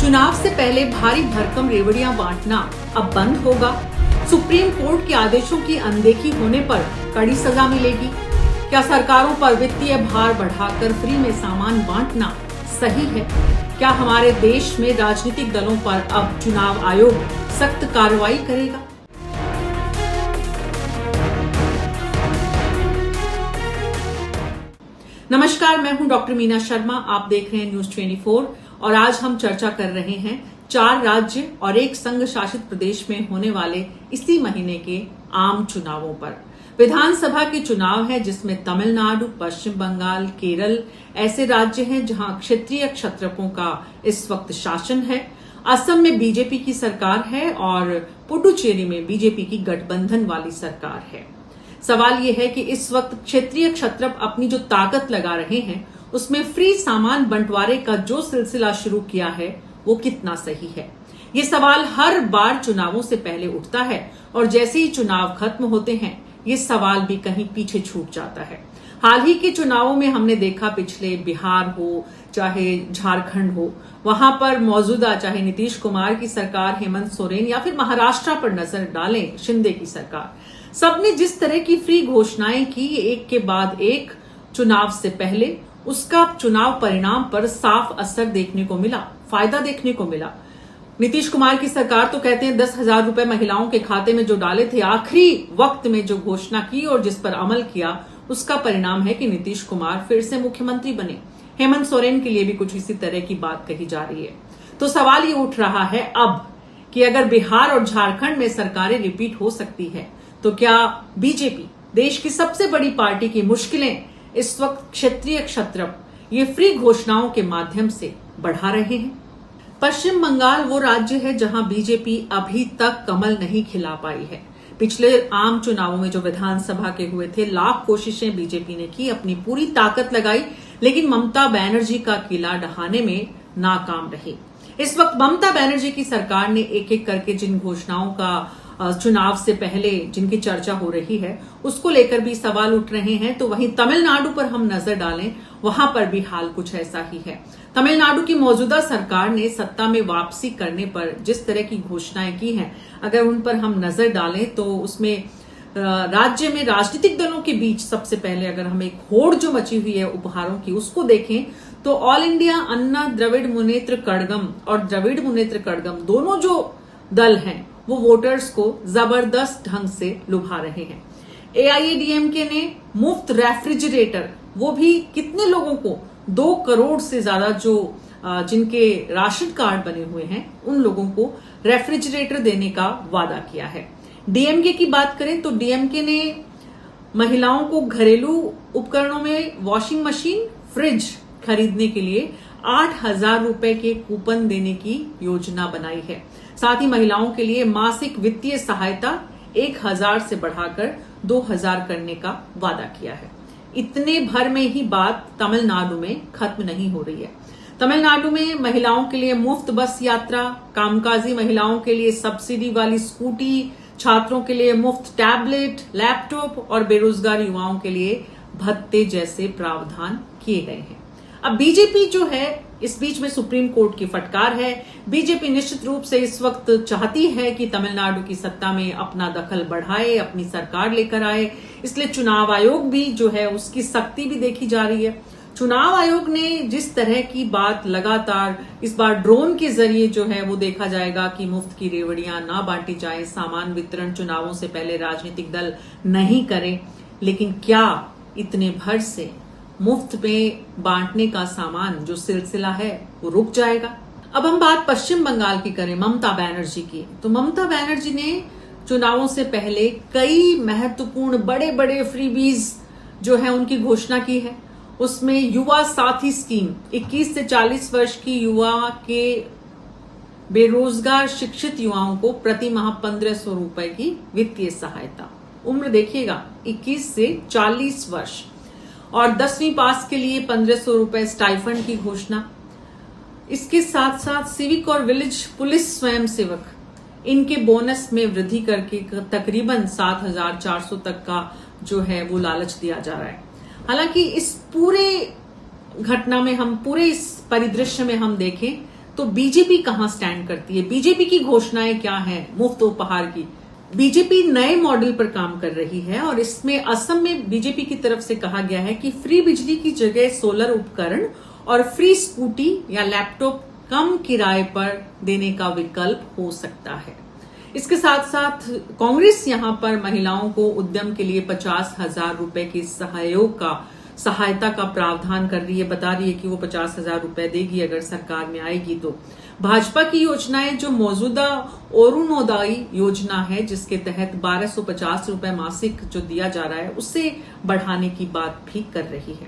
चुनाव से पहले भारी भरकम रेवड़ियां बांटना अब बंद होगा। सुप्रीम कोर्ट के आदेशों की अनदेखी होने पर कड़ी सजा मिलेगी। क्या सरकारों पर वित्तीय भार बढ़ाकर फ्री में सामान बांटना सही है? क्या हमारे देश में राजनीतिक दलों पर अब चुनाव आयोग सख्त कार्रवाई करेगा? नमस्कार, मैं हूं डॉक्टर मीना शर्मा। आप देख रहे हैं न्यूज 24 और आज हम चर्चा कर रहे हैं 4 राज्य और 1 संघ शासित प्रदेश में होने वाले इसी महीने के आम चुनावों पर। विधानसभा के चुनाव है जिसमें तमिलनाडु, पश्चिम बंगाल, केरल ऐसे राज्य हैं जहां क्षेत्रीय क्षत्रपों का इस वक्त शासन है। असम में बीजेपी की सरकार है और पुडुचेरी में बीजेपी की गठबंधन वाली सरकार है। सवाल यह है कि इस वक्त क्षेत्रीय क्षत्रप अपनी जो ताकत लगा रहे हैं उसमें फ्री सामान बंटवारे का जो सिलसिला शुरू किया है वो कितना सही है? ये सवाल हर बार चुनावों से पहले उठता है और जैसे ही चुनाव खत्म होते हैं ये सवाल भी कहीं पीछे छूट जाता है। हाल ही के चुनावों में हमने देखा, पिछले बिहार हो चाहे झारखंड हो, वहां पर मौजूदा चाहे नीतीश कुमार की सरकार, हेमंत सोरेन या फिर महाराष्ट्र पर नजर डालें शिंदे की सरकार, सबने जिस तरह की फ्री घोषणाएं की एक के बाद एक चुनाव से पहले, उसका चुनाव परिणाम पर साफ असर देखने को मिला, फायदा देखने को मिला। नीतीश कुमार की सरकार तो कहते हैं 10,000 रुपए महिलाओं के खाते में जो डाले थे, आखिरी वक्त में जो घोषणा की और जिस पर अमल किया, उसका परिणाम है कि नीतीश कुमार फिर से मुख्यमंत्री बने। हेमंत सोरेन के लिए भी कुछ इसी तरह की बात कही जा रही है। तो सवाल ये उठ रहा है अब कि अगर बिहार और झारखंड में सरकारें रिपीट हो सकती है तो क्या बीजेपी, देश की सबसे बड़ी पार्टी, की मुश्किलें इस वक्त क्षेत्रीय क्षत्रप ये फ्री घोषणाओं के माध्यम से बढ़ा रहे हैं? पश्चिम बंगाल वो राज्य है जहां बीजेपी अभी तक कमल नहीं खिला पाई है। पिछले आम चुनावों में जो विधानसभा के हुए थे, लाख कोशिशें बीजेपी ने की, अपनी पूरी ताकत लगाई, लेकिन ममता बनर्जी का किला ढहाने में नाकाम रही। इस वक्त ममता बनर्जी की सरकार ने एक एक करके जिन घोषणाओं का चुनाव से पहले जिनकी चर्चा हो रही है उसको लेकर भी सवाल उठ रहे हैं। तो वहीं तमिलनाडु पर हम नजर डालें, वहां पर भी हाल कुछ ऐसा ही है। तमिलनाडु की मौजूदा सरकार ने सत्ता में वापसी करने पर जिस तरह की घोषणाएं की हैं, अगर उन पर हम नजर डालें तो उसमें राज्य में राजनीतिक दलों के बीच सबसे पहले अगर हम एक होड़ जो मची हुई है उपहारों की उसको देखें तो ऑल इंडिया अन्ना द्रविड़ मुनेत्र कड़गम और द्रविड़ मुनेत्र कड़गम दोनों जो दल हैं वो वोटर्स को जबरदस्त ढंग से लुभा रहे हैं। एआईएडीएमके ने मुफ्त रेफ्रिजरेटर, वो भी कितने लोगों को, 2 करोड़ से ज्यादा जो जिनके राशन कार्ड बने हुए हैं उन लोगों को रेफ्रिजरेटर देने का वादा किया है। डीएमके की बात करें तो डीएमके ने महिलाओं को घरेलू उपकरणों में वॉशिंग मशीन, फ्रिज खरीदने के लिए 8,000 रुपए के कूपन देने की योजना बनाई है। साथ ही महिलाओं के लिए मासिक वित्तीय सहायता 1,000 से बढ़ाकर 2,000 करने का वादा किया है। इतने भर में ही बात तमिलनाडु में खत्म नहीं हो रही है। तमिलनाडु में महिलाओं के लिए मुफ्त बस यात्रा, कामकाजी महिलाओं के लिए सब्सिडी वाली स्कूटी, छात्रों के लिए मुफ्त टैबलेट, लैपटॉप और बेरोजगार युवाओं के लिए भत्ते जैसे प्रावधान किए गए हैं। अब बीजेपी जो है, इस बीच में सुप्रीम कोर्ट की फटकार है। बीजेपी निश्चित रूप से इस वक्त चाहती है कि तमिलनाडु की सत्ता में अपना दखल बढ़ाए, अपनी सरकार लेकर आए, इसलिए चुनाव आयोग भी जो है उसकी सख्ती भी देखी जा रही है। चुनाव आयोग ने जिस तरह की बात लगातार इस बार ड्रोन के जरिए जो है वो देखा जाएगा कि मुफ्त की रेवड़ियां ना बांटी जाए, सामान वितरण चुनावों से पहले राजनीतिक दल नहीं करें, लेकिन क्या इतने भर से मुफ्त में बांटने का सामान जो सिलसिला है वो रुक जाएगा? अब हम बात पश्चिम बंगाल की करें, ममता बनर्जी की, तो ममता बनर्जी ने चुनावों से पहले कई महत्वपूर्ण बड़े बड़े फ्रीबीज जो है उनकी घोषणा की है। उसमें युवा साथी स्कीम, 21 से 40 वर्ष की युवा के बेरोजगार शिक्षित युवाओं को प्रति माह 1,500 रुपए की वित्तीय सहायता। उम्र देखिएगा 21 से 40 वर्ष, और 10वीं पास के लिए 1,500 रुपए स्टाइफंड की घोषणा। इसके साथ साथ सिविक और विलेज पुलिस स्वयंसेवक, इनके बोनस में वृद्धि करके तकरीबन 7,400 तक का जो है वो लालच दिया जा रहा है। हालांकि इस पूरे घटना में हम, पूरे इस परिदृश्य में हम देखें तो बीजेपी कहां स्टैंड करती है, बीजेपी की घोषणाएं क्या है मुफ्त उपहार की। बीजेपी नए मॉडल पर काम कर रही है और इसमें असम में बीजेपी की तरफ से कहा गया है कि फ्री बिजली की जगह सोलर उपकरण और फ्री स्कूटी या लैपटॉप कम किराए पर देने का विकल्प हो सकता है। इसके साथ साथ कांग्रेस यहां पर महिलाओं को उद्यम के लिए 50,000 रुपए की सहायता का प्रावधान कर रही है, बता रही है कि वो 50,000 रुपए देगी अगर सरकार में आएगी तो। भाजपा की योजनाएं जो मौजूदा अरुणोदय योजना है जिसके तहत 1250 रुपए मासिक जो दिया जा रहा है उससे बढ़ाने की बात भी कर रही है।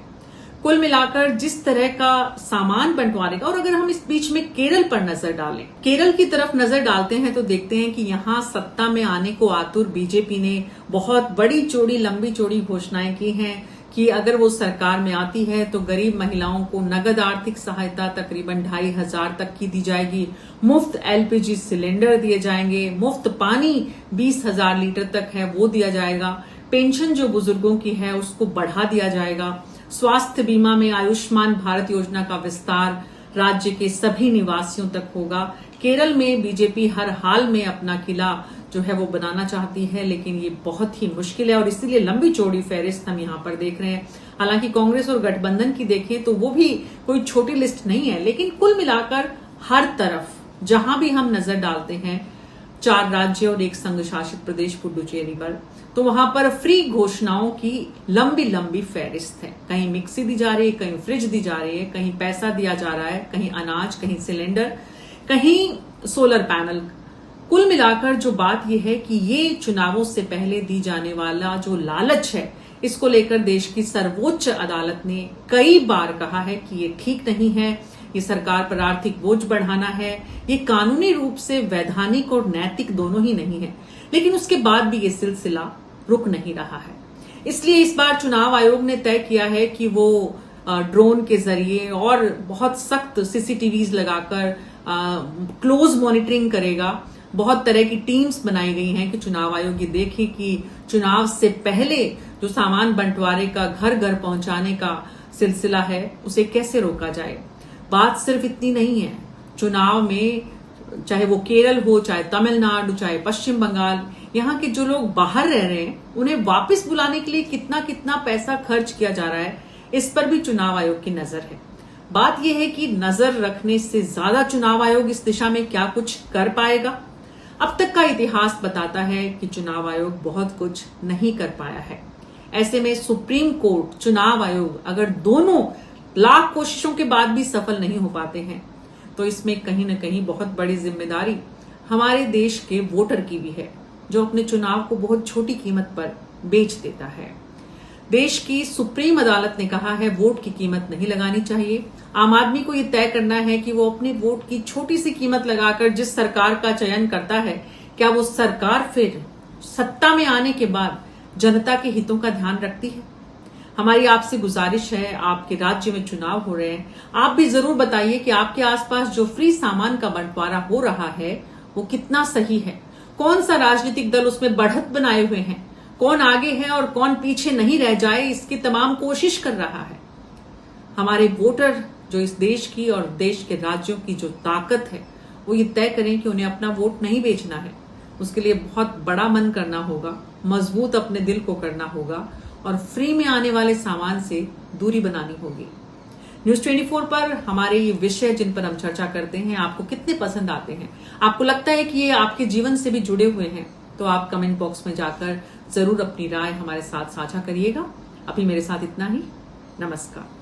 कुल मिलाकर जिस तरह का सामान बंटवारे का, और अगर हम इस बीच में केरल पर नजर डालें, केरल की तरफ नजर डालते हैं तो देखते हैं कि यहां सत्ता में आने को आतुर बीजेपी ने बहुत बड़ी चौड़ी लंबी चौड़ी घोषणाएं की हैं कि अगर वो सरकार में आती है तो गरीब महिलाओं को नगद आर्थिक सहायता तकरीबन 2,500 तक की दी जाएगी, मुफ्त एलपीजी सिलेंडर दिए जाएंगे, मुफ्त पानी 20,000 लीटर तक है वो दिया जाएगा, पेंशन जो बुजुर्गों की है उसको बढ़ा दिया जाएगा, स्वास्थ्य बीमा में आयुष्मान भारत योजना का विस्तार राज्य के सभी निवासियों तक होगा। केरल में बीजेपी हर हाल में अपना किला जो है वो बनाना चाहती है, लेकिन ये बहुत ही मुश्किल है और इसीलिए लंबी चौड़ी फहरिस्त हम यहाँ पर देख रहे हैं। हालांकि कांग्रेस और गठबंधन की देखें तो वो भी कोई छोटी लिस्ट नहीं है, लेकिन कुल मिलाकर हर तरफ जहां भी हम नजर डालते हैं 4 राज्य और 1 संघ शासित प्रदेश पुडुचेरी पर, तो वहां पर फ्री घोषणाओं की लंबी लंबी फहरिस्त है। कहीं मिक्सी दी जा रही है, कहीं फ्रिज दी जा रही है, कहीं पैसा दिया जा रहा है, कहीं अनाज, कहीं सिलेंडर, कहीं सोलर पैनल। कुल मिलाकर जो बात यह है कि ये चुनावों से पहले दी जाने वाला जो लालच है, इसको लेकर देश की सर्वोच्च अदालत ने कई बार कहा है कि ये ठीक नहीं है, ये सरकार पर आर्थिक बोझ बढ़ाना है, ये कानूनी रूप से वैधानिक और नैतिक दोनों ही नहीं है। लेकिन उसके बाद भी ये सिलसिला रुक नहीं रहा है। इसलिए इस बार चुनाव आयोग ने तय किया है कि वो ड्रोन के जरिए और बहुत सख्त सीसीटीवीज लगाकर क्लोज मॉनिटरिंग करेगा। बहुत तरह की टीम्स बनाई गई हैं कि चुनाव आयोग ये देखे कि चुनाव से पहले जो सामान बंटवारे का घर घर पहुंचाने का सिलसिला है उसे कैसे रोका जाए। बात सिर्फ इतनी नहीं है, चुनाव में चाहे वो केरल हो, चाहे तमिलनाडु, चाहे पश्चिम बंगाल, यहाँ के जो लोग बाहर रह रहे हैं उन्हें वापस बुलाने के लिए कितना कितना पैसा खर्च किया जा रहा है, इस पर भी चुनाव आयोग की नजर है। बात यह है कि नजर रखने से ज्यादा चुनाव आयोग इस दिशा में क्या कुछ कर पाएगा। अब तक का इतिहास बताता है कि चुनाव आयोग बहुत कुछ नहीं कर पाया है। ऐसे में सुप्रीम कोर्ट, चुनाव आयोग अगर दोनों लाख कोशिशों के बाद भी सफल नहीं हो पाते हैं तो इसमें कहीं न कहीं बहुत बड़ी जिम्मेदारी हमारे देश के वोटर की भी है, जो अपने चुनाव को बहुत छोटी कीमत पर बेच देता है। देश की सुप्रीम अदालत ने कहा है वोट की कीमत नहीं लगानी चाहिए। आम आदमी को यह तय करना है कि वो अपने वोट की छोटी सी कीमत लगाकर जिस सरकार का चयन करता है, क्या वो सरकार फिर सत्ता में आने के बाद जनता के हितों का ध्यान रखती है। हमारी आपसे गुजारिश है, आपके राज्य में चुनाव हो रहे हैं, आप भी जरूर बताइए कि आपके आसपास जो फ्री सामान का बंटवारा हो रहा है वो कितना सही है, कौन सा राजनीतिक दल उसमें बढ़त बनाए हुए हैं, कौन आगे है और कौन पीछे नहीं रह जाए, इसकी तमाम कोशिश कर रहा है। हमारे वोटर जो इस देश की और देश के राज्यों की जो ताकत है वो ये तय करें कि उन्हें अपना वोट नहीं बेचना है। उसके लिए बहुत बड़ा मन करना होगा, मजबूत अपने दिल को करना होगा और फ्री में आने वाले सामान से दूरी बनानी होगी। न्यूज 24 पर हमारे ये विषय जिन पर हम चर्चा करते हैं आपको कितने पसंद आते हैं, आपको लगता है कि ये आपके जीवन से भी जुड़े हुए हैं, तो आप कमेंट बॉक्स में जाकर जरूर अपनी राय हमारे साथ साझा करिएगा। अभी मेरे साथ इतना ही। नमस्कार।